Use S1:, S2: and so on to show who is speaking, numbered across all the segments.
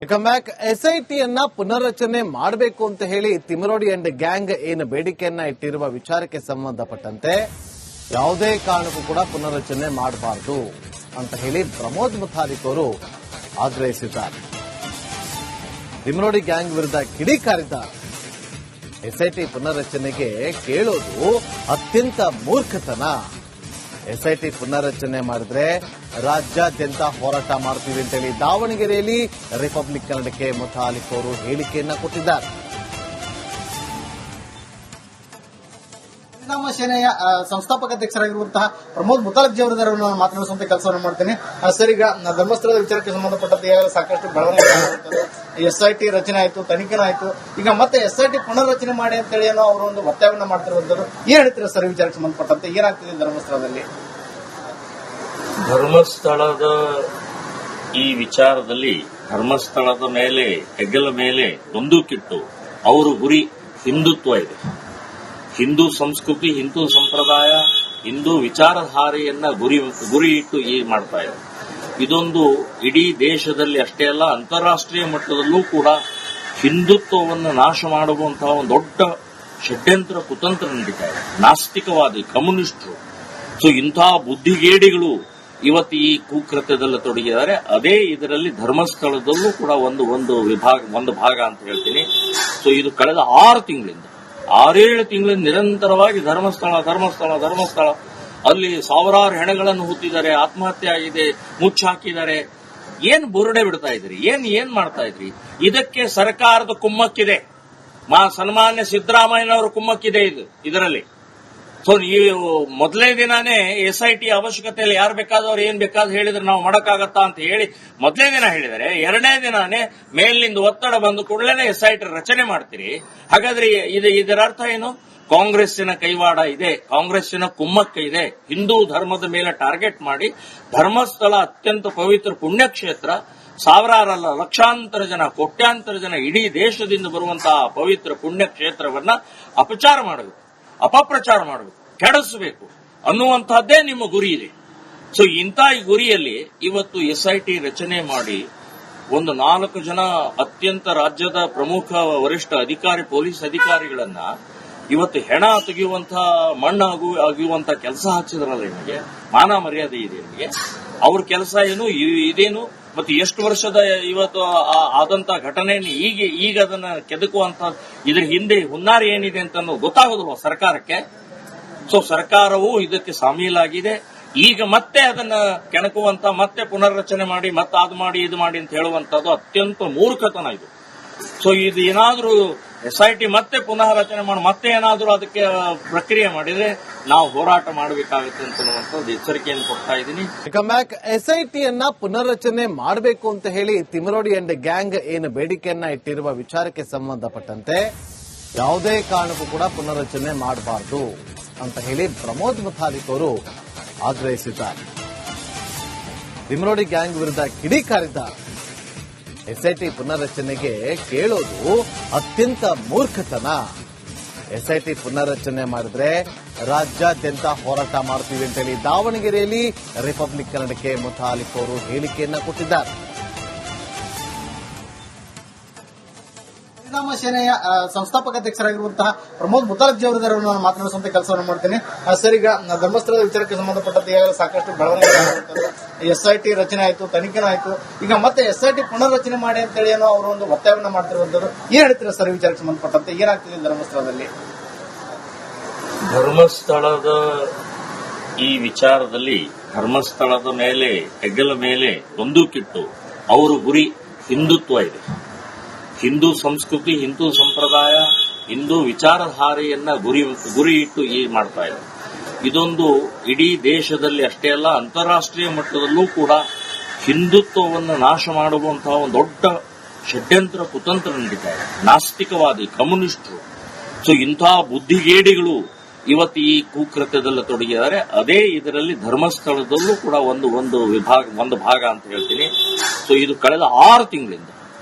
S1: Welcome back. ಎಸ್ಐಟಿಯನ್ನ ಪುನರ್ರಚನೆ ಮಾಡಬೇಕು ಅಂತ ಹೇಳಿ ತಿಮರೋಡಿ ಅಂಡ್ ಗ್ಯಾಂಗ್ ಏನು ಬೇಡಿಕೆಯನ್ನ ಇಟ್ಟಿರುವ ವಿಚಾರಕ್ಕೆ ಸಂಬಂಧಪಟ್ಟಂತೆ ಯಾವುದೇ ಕಾರಣಕ್ಕೂ ಕೂಡ ಪುನರ್ರಚನೆ ಮಾಡಬಾರದು ಅಂತ ಹೇಳಿ ಪ್ರಮೋದ್ ಮುತಾಲಿಕ್ ಅವರು ಆಗ್ರಹಿಸಿದ್ದಾರೆ. ತಿಮರೋಡಿ ಗ್ಯಾಂಗ್ ವಿರುದ್ಧ ಕಿಡಿಕಾರಿದ್ದಾರೆ. ಎಸ್ಐಟಿ ಪುನರ್ರಚನೆಗೆ ಕೇಳೋದು ಅತ್ಯಂತ ಮೂರ್ಖತನ. ಎಸ್ಐಟಿ ಪುನರ್ರಚನೆ ಮಾಡಿದ್ರೆ ರಾಜ್ಯಾದ್ಯಂತ ಹೋರಾಟ ಮಾಡ್ತೀವಿ ಅಂತೇಳಿ ದಾವಣಗೆರೆಯಲ್ಲಿ ರಿಪಬ್ಲಿಕ್ ಕನ್ನಡಕ್ಕೆ ಮುತಾಲಿಕ್ ಅವರು ಹೇಳಿಕೆಯನ್ನ ಕೊಟ್ಟಿದ್ದಾರೆ.
S2: ಪರಿಣಾಮ ಸೇನೆಯ ಸಂಸ್ಥಾಪಕ ಅಧ್ಯಕ್ಷರಾಗಿರುವಂತಹ ಪ್ರಮೋದ್ ಮುತಾಲಿಕ್ ಅವರನ್ನು ನಾನು ಮಾತನಾಡಿಸುವಂತ ಕೆಲಸವನ್ನು ಮಾಡ್ತೇನೆ. ಸರ್, ಈಗ ಧರ್ಮಸ್ಥಳದ ವಿಚಾರಕ್ಕೆ ಸಂಬಂಧಪಟ್ಟಂತೆ ಈಗಾಗಲೇ ಸಾಕಷ್ಟು ಬೆಳವಣಿಗೆ ಎಸ್ಐಟಿ ರಚನೆ ಆಯಿತು, ತನಿಖೆನೂ ಆಯಿತು. ಈಗ ಮತ್ತೆ ಎಸ್ಐಟಿ ಪುನರ್ರಚನೆ ಮಾಡಿ ಅಂತೇಳಿ ಏನೋ ಅವರು ಒಂದು ಒತ್ತಾಯವನ್ನು ಮಾಡ್ತಿರುವಂತದ್ದು. ಏನ್ ಹೇಳ್ತೀರಾ ಸರ್ ಈ ವಿಚಾರಕ್ಕೆ ಸಂಬಂಧಪಟ್ಟಂತೆ? ಏನಾಗ್ತಿದೆ ಧರ್ಮಸ್ಥಳದಲ್ಲಿ?
S3: ಧರ್ಮಸ್ಥಳದ ಈ ವಿಚಾರದಲ್ಲಿ ಧರ್ಮಸ್ಥಳದ ಮೇಲೆ ಹೆಗ್ಗಲ ಮೇಲೆ ಬಂದೂಕಿಟ್ಟು ಅವರ ಗುರಿ ಹಿಂದುತ್ವ ಇದೆ. ಹಿಂದೂ ಸಂಸ್ಕೃತಿ, ಹಿಂದೂ ಸಂಪ್ರದಾಯ, ಹಿಂದೂ ವಿಚಾರಧಾರೆಯನ್ನ ಗುರಿ ಇಟ್ಟು ಮಾಡ್ತಾ ಇದೆ. ಇದೊಂದು ಇಡೀ ದೇಶದಲ್ಲಿ ಅಷ್ಟೇ ಅಲ್ಲ, ಅಂತಾರಾಷ್ಟ್ರೀಯ ಮಟ್ಟದಲ್ಲೂ ಕೂಡ ಹಿಂದುತ್ವವನ್ನು ನಾಶ ಮಾಡುವಂತಹ ಒಂದು ದೊಡ್ಡ ಷಡ್ಯಂತ್ರ ಕುತಂತ್ರ ನಡೀತಾ ಇದೆ. ನಾಸ್ತಿಕವಾದಿ, ಕಮ್ಯುನಿಸ್ಟರು, ಸೊ ಇಂತಹ ಬುದ್ಧಿಗೇಡಿಗಳು ಇವತ್ತು ಈ ಕುಕೃತ್ಯದಲ್ಲಿ ತೊಡಗಿದ್ದಾರೆ. ಅದೇ ಇದರಲ್ಲಿ ಧರ್ಮಸ್ಥಳದಲ್ಲೂ ಕೂಡ ಒಂದು ಭಾಗ ಅಂತ ಹೇಳ್ತೀನಿ. ಸೊ ಇದು ಕಳೆದ 6 ತಿಂಗಳಿಂದ ನಿರಂತರವಾಗಿ ಧರ್ಮಸ್ಥಳ ಅಲ್ಲಿ ಸಾವಿರಾರು ಹೆಣಗಳನ್ನು ಹೂತಿದ್ದಾರೆ, ಆತ್ಮಹತ್ಯೆ ಆಗಿದೆ, ಮುಚ್ಚಾಕಿದ್ದಾರೆ. ಏನ್ ಬುರುಡೆ ಬಿಡ್ತಾ ಇದ್ರಿ? ಏನ್ ಮಾಡ್ತಾ ಇದ್ರಿ? ಇದಕ್ಕೆ ಸರ್ಕಾರದ ಕುಮ್ಮಕ್ಕಿದೆ. ಸನ್ಮಾನ್ಯ ಸಿದ್ದರಾಮಯ್ಯನವರ ಕುಮ್ಮಕ್ಕಿದೆ ಇದರಲ್ಲಿ. ಸೊ ನೀವು ಮೊದಲನೇ ದಿನಾನೇ ಎಸ್ಐಟಿ ಅವಶ್ಯಕತೆಯಲ್ಲಿ ಯಾರು ಬೇಕಾದವ್ರು ಏನ್ ಬೇಕಾದ್ರೂ ಹೇಳಿದ್ರೆ ನಾವು ಮಾಡಕ್ಕಾಗತ್ತಾ ಅಂತ ಹೇಳಿ ಮೊದಲನೇ ದಿನ ಹೇಳಿದರೆ, 2ನೇ ದಿನಾನೇ ಮೇಲಿನಿಂದ ಒತ್ತಡ ಬಂದ ಕೂಡಲೇ ಎಸ್ಐಟಿ ರಚನೆ ಮಾಡ್ತೀರಿ. ಹಾಗಾದ್ರೆ ಇದರ ಅರ್ಥ ಏನು? ಕಾಂಗ್ರೆಸ್ಸಿನ ಕೈವಾಡ ಇದೆ, ಕಾಂಗ್ರೆಸ್ಸಿನ ಕುಮ್ಮಕ್ಕ ಇದೆ. ಹಿಂದೂ ಧರ್ಮದ ಮೇಲೆ ಟಾರ್ಗೆಟ್ ಮಾಡಿ ಧರ್ಮಸ್ಥಳ ಅತ್ಯಂತ ಪವಿತ್ರ ಪುಣ್ಯಕ್ಷೇತ್ರ, ಸಾವಿರಾರಲ್ಲ ಲಕ್ಷಾಂತರ ಜನ, ಕೋಟ್ಯಾಂತರ ಜನ ಇಡೀ ದೇಶದಿಂದ ಬರುವಂತಹ ಪವಿತ್ರ ಪುಣ್ಯಕ್ಷೇತ್ರವನ್ನ ಅಪಪ್ರಚಾರ ಮಾಡಬೇಕು, ಕೆಡಿಸಬೇಕು ಅನ್ನುವಂತಹದ್ದೇ ನಿಮ್ಮ ಗುರಿ ಇದೆ. ಸೊ ಇಂಥ ಈ ಗುರಿಯಲ್ಲಿ ಇವತ್ತು ಎಸ್ಐಟಿ ರಚನೆ ಮಾಡಿ ಒಂದು 4 ಜನ ಅತ್ಯಂತ ರಾಜ್ಯದ ಪ್ರಮುಖ ವರಿಷ್ಠ ಪೊಲೀಸ್ ಅಧಿಕಾರಿಗಳನ್ನ ಇವತ್ತು ಹೆಣ ತೆಗೆಯುವಂತಹ ಮಣ್ಣು ಅಗಿಯುವಂತಹ ಕೆಲಸ ಹಚ್ಚಿದ್ರಲ್ಲ. ನಿಮಗೆ ಮಾನ ಮರ್ಯಾದೆ ಇದೆ ನಿಮಗೆ? ಅವ್ರ ಕೆಲಸ ಏನು ಇದೇನು? ಮತ್ತೆ ಎಷ್ಟು ವರ್ಷದ ಇವತ್ತು ಆದಂತಹ ಘಟನೆಯನ್ನು ಈಗ ಅದನ್ನ ಕೆದಕುವಂತ ಇದ್ರ ಹಿಂದೆ ಹುನ್ನಾರ ಏನಿದೆ ಅಂತ ಗೊತ್ತಾಗೋದಿಲ್ವ ಸರ್ಕಾರಕ್ಕೆ? ಸೊ ಸರ್ಕಾರವು ಇದಕ್ಕೆ ಶಾಮೀಲಾಗಿದೆ. ಈಗ ಮತ್ತೆ ಅದನ್ನ ಕೆಣಕುವಂತ, ಮತ್ತೆ ಪುನರ್ರಚನೆ ಮಾಡಿ, ಮತ್ತೆ ಅದು ಮಾಡಿ ಇದು ಮಾಡಿ ಅಂತ ಹೇಳುವಂತದ್ದು ಅತ್ಯಂತ ಮೂರ್ಖತನ ಇದು. ಸೊ ಇದು ಏನಾದ್ರೂ ಎಸ್ಐಟಿ ಮತ್ತೆ ಪುನಃ ರಚನೆ ಮಾಡಿ ಮತ್ತೆ ಏನಾದ್ರೂ ಅದಕ್ಕೆ ಪ್ರಕ್ರಿಯೆ ಮಾಡಿದ್ರೆ ನಾವು ಹೋರಾಟ ಮಾಡಬೇಕಾಗುತ್ತೆ ಅಂತ ಎಚ್ಚರಿಕೆಯನ್ನು ಕೊಡ್ತಾ ಇದ್ದೀನಿ.
S1: Welcome back. ಎಸ್ಐಟಿಯನ್ನ ಪುನರ್ರಚನೆ ಮಾಡಬೇಕು ಅಂತ ಹೇಳಿ ತಿಮರೋಡಿ ಅಂಡ್ ಗ್ಯಾಂಗ್ ಏನು ಬೇಡಿಕೆಯನ್ನ ಇಟ್ಟಿರುವ ವಿಚಾರಕ್ಕೆ ಸಂಬಂಧಪಟ್ಟಂತೆ ಯಾವುದೇ ಕಾರಣಕ್ಕೂ ಕೂಡ ಪುನರ್ರಚನೆ ಮಾಡಬಾರದು ಅಂತ ಹೇಳಿ ಪ್ರಮೋದ್ ಮುತಾಲಿಕ್ ಅವರು ಆಗ್ರಹಿಸಿದ್ದಾರೆ. ತಿಮರೋಡಿ ಗ್ಯಾಂಗ್ ವಿರುದ್ಧ ಕಿಡಿಕಾರಿದ್ದಾರೆ. ಎಸ್ಐಟಿ ಪುನರ್ರಚನೆಗೆ ಕೇಳೋದು ಅತ್ಯಂತ ಮೂರ್ಖತನ. ಎಸ್ಐಟಿ ಪುನರ್ರಚನೆ ಮಾಡಿದ್ರೆ ರಾಜ್ಯಾದ್ಯಂತ ಹೋರಾಟ ಮಾಡ್ತೀವಿ ಅಂತೇಳಿ ದಾವಣಗೆರೆಯಲ್ಲಿ ರಿಪಬ್ಲಿಕ್ ಕನ್ನಡಕ್ಕೆ ಮುತಾಲಿಕ್ ಅವರು ಹೇಳಿಕೆಯನ್ನ ಕೊಟ್ಟಿದ್ದಾರೆ.
S2: ಪರಿಣಾಮ ಸೇನೆಯ ಸಂಸ್ಥಾಪಕ ಅಧ್ಯಕ್ಷರಾಗಿರುವಂತಹ ಪ್ರಮೋದ್ ಮುತಾಲಿಕ್ ಅವರನ್ನು ನಾನು ಮಾತನಾಡಿಸುವಂತ ಕೆಲಸವನ್ನು ಮಾಡ್ತೇನೆ. ಸರ್, ಈಗ ಧರ್ಮಸ್ಥಳದ ವಿಚಾರಕ್ಕೆ ಸಂಬಂಧಪಟ್ಟಂತೆ ಈಗಾಗಲೇ ಸಾಕಷ್ಟು ಬೆಳವಣಿಗೆ ಎಸ್ಐಟಿ ರಚನೆ ಆಯಿತು, ತನಿಖೆನೂ ಆಯಿತು. ಈಗ ಮತ್ತೆ ಎಸ್ಐಟಿ ಪುನರ್ರಚನೆ ಮಾಡಿ ಅಂತೇಳಿ ಏನೋ ಅವರು ಒಂದು ಒತ್ತಾಯವನ್ನು ಮಾಡ್ತಿರುವಂತದ್ದು. ಏನ್ ಹೇಳ್ತೀರಾ ಸರ್ ಈ ವಿಚಾರಕ್ಕೆ ಸಂಬಂಧಪಟ್ಟಂತೆ? ಏನಾಗ್ತಿದೆ ಧರ್ಮಸ್ಥಳದಲ್ಲಿ?
S3: ಧರ್ಮಸ್ಥಳದ ಈ ವಿಚಾರದಲ್ಲಿ ಧರ್ಮಸ್ಥಳದ ಮೇಲೆ ಹೆಗ್ಗಲ ಮೇಲೆ ಬಂದೂಕಿಟ್ಟು ಅವರ ಗುರಿ ಹಿಂದುತ್ವ ಇದೆ. ಹಿಂದೂ ಸಂಸ್ಕೃತಿ, ಹಿಂದೂ ಸಂಪ್ರದಾಯ, ಹಿಂದೂ ವಿಚಾರಧಾರೆಯನ್ನ ಗುರಿ ಇಟ್ಟು ಮಾಡ್ತಾ ಇದೆ. ಇದೊಂದು ಇಡೀ ದೇಶದಲ್ಲಿ ಅಷ್ಟೇ ಅಲ್ಲ, ಅಂತಾರಾಷ್ಟ್ರೀಯ ಮಟ್ಟದಲ್ಲೂ ಕೂಡ ಹಿಂದುತ್ವವನ್ನು ನಾಶ ಮಾಡುವಂತಹ ಒಂದು ದೊಡ್ಡ ಷಡ್ಯಂತ್ರ ಕುತಂತ್ರ ನಡೀತಾ ಇದೆ. ನಾಸ್ತಿಕವಾದಿ, ಕಮ್ಯುನಿಸ್ಟರು, ಸೊ ಇಂತಹ ಬುದ್ಧಿಗೇಡಿಗಳು ಇವತ್ತು ಈ ಕುಕೃತ್ಯದಲ್ಲಿ ತೊಡಗಿದ್ದಾರೆ. ಅದೇ ಇದರಲ್ಲಿ ಧರ್ಮಸ್ಥಳದಲ್ಲೂ ಕೂಡ ಒಂದು ಭಾಗ ಅಂತ ಹೇಳ್ತೀನಿ. ಸೊ ಇದು ಕಳೆದ 6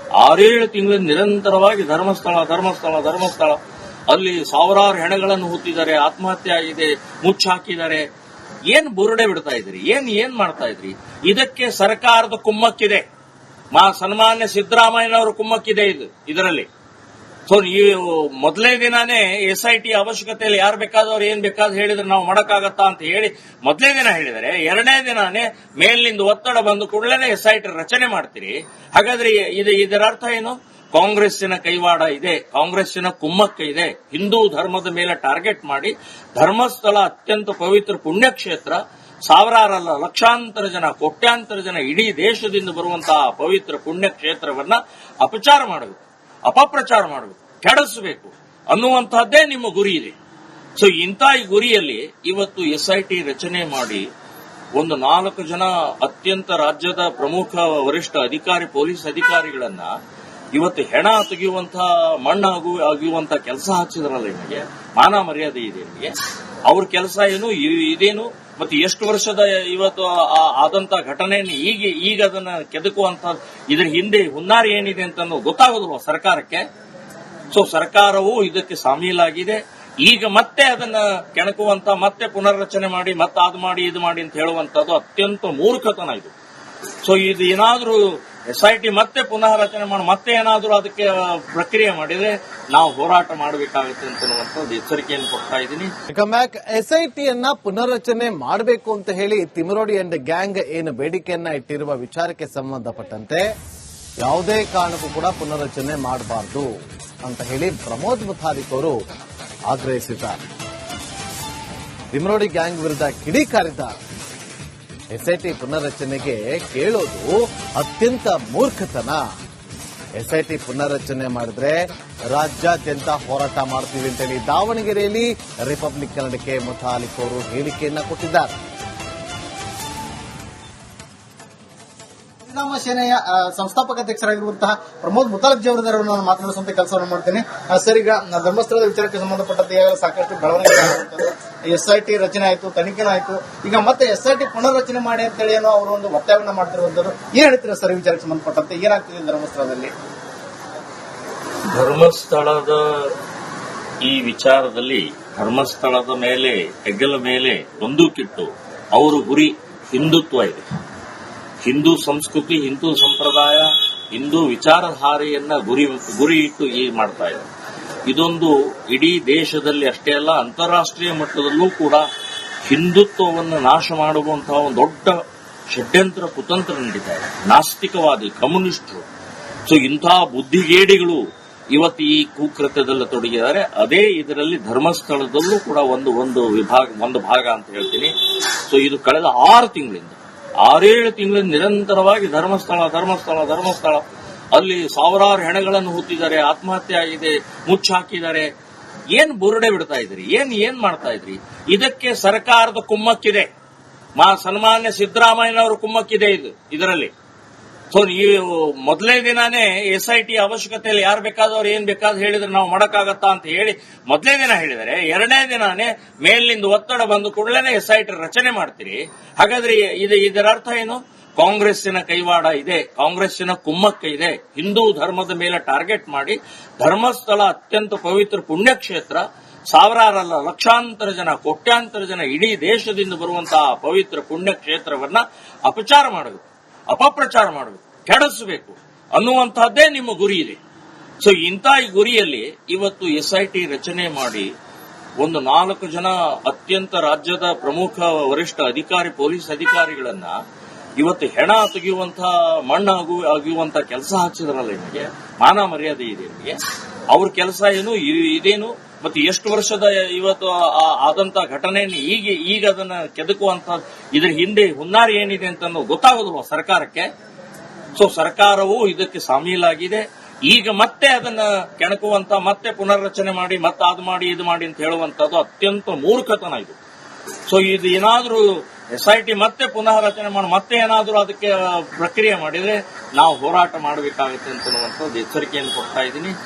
S3: ತಿಂಗಳಿಂದ ನಿರಂತರವಾಗಿ ಧರ್ಮಸ್ಥಳ ಅಲ್ಲಿ ಸಾವಿರಾರು ಹೆಣಗಳನ್ನು ಹೂತಿದ್ದಾರೆ, ಆತ್ಮಹತ್ಯೆ ಆಗಿದೆ, ಮುಚ್ಚಾಕಿದ್ದಾರೆ. ಏನ್ ಬುರುಡೆ ಬಿಡ್ತಾ ಇದ್ರಿ? ಏನ್ ಮಾಡ್ತಾ ಇದ್ರಿ? ಇದಕ್ಕೆ ಸರ್ಕಾರದ ಕುಮ್ಮಕ್ಕಿದೆ. ಸನ್ಮಾನ್ಯ ಸಿದ್ದರಾಮಯ್ಯನವರು ಕುಮ್ಮಕ್ಕಿದೆ ಇದರಲ್ಲಿ. ಸೊ ಈ ಮೊದಲನೇ ದಿನಾನೇ SIT ಅವಶ್ಯಕತೆಯಲ್ಲಿ ಯಾರು ಬೇಕಾದವ್ರು ಏನ್ ಬೇಕಾದ್ ಹೇಳಿದ್ರೆ ನಾವು ಮಾಡಕ್ಕಾಗತ್ತಾ ಅಂತ ಹೇಳಿ ಮೊದಲನೇ ದಿನ ಹೇಳಿದರೆ, ಎರಡನೇ ದಿನಾನೇ ಮೇಲಿನಿಂದ ಒತ್ತಡ ಬಂದ ಕೂಡಲೇ SIT ರಚನೆ ಮಾಡ್ತೀರಿ. ಹಾಗಾದ್ರೆ ಇದರ ಅರ್ಥ ಏನು? ಕಾಂಗ್ರೆಸ್ಸಿನ ಕೈವಾಡ ಇದೆ, ಕಾಂಗ್ರೆಸ್ಸಿನ ಕುಮ್ಮಕ್ಕ ಇದೆ. ಹಿಂದೂ ಧರ್ಮದ ಮೇಲೆ ಟಾರ್ಗೆಟ್ ಮಾಡಿ ಧರ್ಮಸ್ಥಳ ಅತ್ಯಂತ ಪವಿತ್ರ ಪುಣ್ಯಕ್ಷೇತ್ರ, ಸಾವಿರಾರಲ್ಲ ಲಕ್ಷಾಂತರ ಜನ, ಕೋಟ್ಯಾಂತರ ಜನ ಇಡೀ ದೇಶದಿಂದ ಬರುವಂತಹ ಪವಿತ್ರ ಪುಣ್ಯಕ್ಷೇತ್ರವನ್ನ ಅಪಚಾರ ಮಾಡಬೇಕು, ಅಪಪ್ರಚಾರ ಮಾಡಬೇಕು, ಕೆಡಿಸಬೇಕು ಅನ್ನುವಂತಹದ್ದೇ ನಿಮ್ಮ ಗುರಿ ಇದೆ. ಸೊ ಇಂಥ ಈ ಗುರಿಯಲ್ಲಿ ಇವತ್ತು SIT ರಚನೆ ಮಾಡಿ ಒಂದು 4 ಜನ ಅತ್ಯಂತ ರಾಜ್ಯದ ಪ್ರಮುಖ ವರಿಷ್ಠ ಅಧಿಕಾರಿ, ಪೊಲೀಸ್ ಅಧಿಕಾರಿಗಳನ್ನ ಇವತ್ತು ಹೆಣ ತೆಗೆಯುವಂತಹ ಮಣ್ಣು ಅಗಿಯುವಂತ ಕೆಲಸ ಹಚ್ಚಿದ್ರಲ್ಲ. ನಿಮಗೆ ಮಾನ ಮರ್ಯಾದೆ ಇದೆ ನಿಮಗೆ? ಅವ್ರ ಕೆಲಸ ಏನು ಇದೇನು? ಮತ್ತೆ ಎಷ್ಟು ವರ್ಷದ ಇವತ್ತು ಆದಂತ ಘಟನೆಯನ್ನು ಈಗ ಅದನ್ನ ಕೆದಕುವಂತ ಇದ್ರ ಹಿಂದೆ ಹುನ್ನಾರಿ ಏನಿದೆ ಅಂತ ಗೊತ್ತಾಗೋದಿಲ್ವ ಸರ್ಕಾರಕ್ಕೆ? ಸೊ ಸರ್ಕಾರವು ಇದಕ್ಕೆ ಶಾಮೀಲಾಗಿದೆ. ಈಗ ಮತ್ತೆ ಅದನ್ನ ಕೆಣಕುವಂತ, ಮತ್ತೆ ಪುನರ್ರಚನೆ ಮಾಡಿ, ಮತ್ತೆ ಅದು ಮಾಡಿ ಇದು ಮಾಡಿ ಅಂತ ಹೇಳುವಂತದ್ದು ಅತ್ಯಂತ ಮೂರ್ಖತನ ಇದು. ಸೊ ಇದು ಏನಾದ್ರೂ SIT ಮತ್ತೆ ಪುನಃ ರಚನೆ ಮಾಡಿ ಮತ್ತೆ ಏನಾದ್ರೂ ಅದಕ್ಕೆ ಪ್ರಕ್ರಿಯೆ ಮಾಡಿದ್ರೆ ನಾವು ಹೋರಾಟ ಮಾಡಬೇಕಾಗುತ್ತೆ ಅಂತನ್ನುವಂಥದ್ದು ಎಚ್ಚರಿಕೆಯನ್ನು ಕೊಡ್ತಾ ಇದ್ದೀನಿ.
S1: SIT ಯನ್ನ ಪುನರ್ರಚನೆ ಮಾಡಬೇಕು ಅಂತ ಹೇಳಿ ತಿಮರೋಡಿ ಅಂಡ್ ಗ್ಯಾಂಗ್ ಏನು ಬೇಡಿಕೆಯನ್ನ ಇಟ್ಟಿರುವ ವಿಚಾರಕ್ಕೆ ಸಂಬಂಧಪಟ್ಟಂತೆ ಯಾವುದೇ ಕಾರಣಕ್ಕೂ ಕೂಡ ಪುನರ್ರಚನೆ ಮಾಡಬಾರದು ಅಂತ ಹೇಳಿ ಪ್ರಮೋದ್ ಮುತಾಲಿಕ್ ಅವರು ಆಗ್ರಹಿಸಿದ್ದಾರೆ. ತಿಮರೋಡಿ ಗ್ಯಾಂಗ್ ವಿರುದ್ಧ ಕಿಡಿಕಾರಿದ್ದಾರೆ. SIT ಪುನರ್ರಚನೆಗೆ ಕೇಳೋದು ಅತ್ಯಂತ ಮೂರ್ಖತನ. SIT ಪುನರ್ರಚನೆ ಮಾಡಿದ್ರೆ ರಾಜ್ಯಾದ್ಯಂತ ಹೋರಾಟ ಮಾಡ್ತೀವಿ ಅಂತೇಳಿ ದಾವಣಗೆರೆಯಲ್ಲಿ ರಿಪಬ್ಲಿಕ್ ಕನ್ನಡಕ್ಕೆ ಮುತಾಲಿಕ್ ಅವರು ಹೇಳಿಕೆಯನ್ನ ಕೊಟ್ಟಿದ್ದಾರೆ.
S2: ಪರಿಣಾಮ ಸೇನೆಯ ಸಂಸ್ಥಾಪಕ ಅಧ್ಯಕ್ಷರಾಗಿರುವಂತಹ ಪ್ರಮೋದ್ ಮುತಾಲಿಕ್ ಅವರನ್ನು ನಾನು ಮಾತನಾಡಿಸುವಂತ ಕೆಲಸವನ್ನು ಮಾಡ್ತೇನೆ. ಸರ್, ಈಗ ಧರ್ಮಸ್ಥಳದ ವಿಚಾರಕ್ಕೆ ಸಂಬಂಧಪಟ್ಟಂತೆ ಈಗಾಗಲೇ ಸಾಕಷ್ಟು ಬೆಳವಣಿಗೆ SIT ರಚನೆ ಆಯಿತು, ತನಿಖೆನೂ ಆಯಿತು. ಈಗ ಮತ್ತೆ SIT ಪುನರ್ರಚನೆ ಮಾಡಿ ಅಂತೇಳಿ ಏನೋ ಅವರು ಒಂದು ಒತ್ತಾಯವನ್ನು ಮಾಡ್ತಿರುವಂತದ್ದು. ಏನ್ ಹೇಳ್ತೀರಾ ಸರ್ ಈ ವಿಚಾರಕ್ಕೆ ಸಂಬಂಧಪಟ್ಟಂತೆ? ಏನಾಗ್ತಿದೆ ಧರ್ಮಸ್ಥಳದಲ್ಲಿ?
S3: ಧರ್ಮಸ್ಥಳದ ಈ ವಿಚಾರದಲ್ಲಿ ಧರ್ಮಸ್ಥಳದ ಮೇಲೆ, ಹೆಗ್ಗಲ ಮೇಲೆ ಬಂದೂಕಿಟ್ಟು ಅವರ ಗುರಿ ಹಿಂದುತ್ವ ಇದೆ. ಹಿಂದೂ ಸಂಸ್ಕೃತಿ, ಹಿಂದೂ ಸಂಪ್ರದಾಯ, ಹಿಂದೂ ವಿಚಾರಧಾರೆಯನ್ನ ಗುರಿ ಇಟ್ಟು ಮಾಡ್ತಾ ಇದೆ. ಇದೊಂದು ಇಡೀ ದೇಶದಲ್ಲಿ ಅಷ್ಟೇ ಅಲ್ಲ, ಅಂತಾರಾಷ್ಟ್ರೀಯ ಮಟ್ಟದಲ್ಲೂ ಕೂಡ ಹಿಂದುತ್ವವನ್ನು ನಾಶ ಮಾಡುವಂತಹ ಒಂದು ದೊಡ್ಡ ಷಡ್ಯಂತ್ರ ಕುತಂತ್ರ ನಡೀತಾ ಇದೆ. ನಾಸ್ತಿಕವಾದಿ, ಕಮ್ಯುನಿಸ್ಟರು, ಸೊ ಇಂತಹ ಬುದ್ಧಿಗೇಡಿಗಳು ಇವತ್ತು ಈ ಕುಕೃತ್ಯದಲ್ಲಿ ತೊಡಗಿದ್ದಾರೆ. ಅದೇ ಇದರಲ್ಲಿ ಧರ್ಮಸ್ಥಳದಲ್ಲೂ ಕೂಡ ಒಂದು ಭಾಗ ಅಂತ ಹೇಳ್ತೀನಿ. ಸೊ ಇದು ಕಳೆದ 6 ತಿಂಗಳಿಂದ 6-7 ತಿಂಗಳಿಂದ ನಿರಂತರವಾಗಿ ಧರ್ಮಸ್ಥಳ ಅಲ್ಲಿ ಸಾವಿರಾರು ಹೆಣಗಳನ್ನು ಹೂತಿದ್ದಾರೆ, ಆತ್ಮಹತ್ಯೆ ಆಗಿದೆ, ಮುಚ್ಚಾಕಿದ್ದಾರೆ. ಏನ್ ಬುರುಡೆ ಬಿಡ್ತಾ ಇದ್ರಿ? ಏನ್ ಮಾಡ್ತಾ ಇದ್ರಿ? ಇದಕ್ಕೆ ಸರ್ಕಾರದ ಕುಮ್ಮಕ್ಕಿದೆ. ಸನ್ಮಾನ್ಯ ಸಿದ್ದರಾಮಯ್ಯನವರು ಕುಮ್ಮಕ್ಕಿದೆ ಇದರಲ್ಲಿ. ಸೊ ಈ ಮೊದಲನೇ ದಿನಾನೇ SIT ಅವಶ್ಯಕತೆಯಲ್ಲಿ ಯಾರು ಬೇಕಾದವ್ರು ಏನ್ ಬೇಕಾದ್ ಹೇಳಿದ್ರೆ ನಾವು ಮಾಡಕ್ಕಾಗತ್ತಾ ಅಂತ ಹೇಳಿ ಮೊದಲನೇ ದಿನ ಹೇಳಿದರೆ, ಎರಡನೇ ದಿನಾನೇ ಮೇಲಿನಿಂದ ಒತ್ತಡ ಬಂದ ಕೂಡಲೇ SIT ರಚನೆ ಮಾಡ್ತೀರಿ. ಹಾಗಾದ್ರೆ ಇದರ ಅರ್ಥ ಏನು? ಕಾಂಗ್ರೆಸ್ಸಿನ ಕೈವಾಡ ಇದೆ, ಕಾಂಗ್ರೆಸ್ಸಿನ ಕುಮ್ಮಕ್ಕ ಇದೆ. ಹಿಂದೂ ಧರ್ಮದ ಮೇಲೆ ಟಾರ್ಗೆಟ್ ಮಾಡಿ ಧರ್ಮಸ್ಥಳ ಅತ್ಯಂತ ಪವಿತ್ರ ಪುಣ್ಯಕ್ಷೇತ್ರ, ಸಾವಿರಾರಲ್ಲ ಲಕ್ಷಾಂತರ ಜನ, ಕೋಟ್ಯಾಂತರ ಜನ ಇಡೀ ದೇಶದಿಂದ ಬರುವಂತಹ ಪವಿತ್ರ ಪುಣ್ಯಕ್ಷೇತ್ರವನ್ನ ಅಪಚಾರ ಮಾಡಬೇಕು, ಅಪಪ್ರಚಾರ ಮಾಡಬೇಕು, ಕೆಡಿಸಬೇಕು ಅನ್ನುವಂತಹದ್ದೇ ನಿಮ್ಮ ಗುರಿ ಇದೆ. ಸೊ ಇಂಥ ಈ ಗುರಿಯಲ್ಲಿ ಇವತ್ತು SIT ರಚನೆ ಮಾಡಿ ಒಂದು 4 ಜನ ಅತ್ಯಂತ ರಾಜ್ಯದ ಪ್ರಮುಖ ವರಿಷ್ಠ ಅಧಿಕಾರಿ, ಪೊಲೀಸ್ ಅಧಿಕಾರಿಗಳನ್ನ ಇವತ್ತು ಹೆಣ ತೆಗೆಯುವಂತಹ ಮಣ್ಣು ಅಗಿಯುವಂತ ಕೆಲಸ ಹಚ್ಚಿದ್ರಲ್ಲ. ನಿಮಗೆ ಮಾನ ಮರ್ಯಾದೆ ಇದೆ ನಿಮಗೆ? ಅವ್ರ ಕೆಲಸ ಏನು ಇದೇನು? ಮತ್ತೆ ಎಷ್ಟು ವರ್ಷದ ಇವತ್ತು ಆದಂತ ಘಟನೆಯನ್ನು ಈಗ ಅದನ್ನ ಕೆದಕುವಂತ ಇದ್ರ ಹಿಂದೆ ಹುನ್ನಾರಿ ಏನಿದೆ ಅಂತ ಗೊತ್ತಾಗೋದಿಲ್ವ ಸರ್ಕಾರಕ್ಕೆ? ಸೊ ಸರ್ಕಾರವು ಇದಕ್ಕೆ ಶಾಮೀಲಾಗಿದೆ. ಈಗ ಮತ್ತೆ ಅದನ್ನ ಕೆಣಕುವಂತ, ಮತ್ತೆ ಪುನರ್ರಚನೆ ಮಾಡಿ, ಮತ್ತೆ ಅದು ಮಾಡಿ ಇದು ಮಾಡಿ ಅಂತ ಹೇಳುವಂತದ್ದು ಅತ್ಯಂತ ಮೂರ್ಖತನ ಇದು. ಸೊ ಇದು ಏನಾದ್ರೂ SIT ಮತ್ತೆ ಪುನಃ ರಚನೆ ಮಾಡಿ ಮತ್ತೆ ಏನಾದ್ರೂ ಅದಕ್ಕೆ ಪ್ರಕ್ರಿಯೆ ಮಾಡಿದ್ರೆ ನಾವು ಹೋರಾಟ ಮಾಡಬೇಕಾಗುತ್ತೆ ಅಂತನ್ನುವಂಥದ್ದು ಎಚ್ಚರಿಕೆಯನ್ನು ಕೊಡ್ತಾ ಇದ್ದೀನಿ.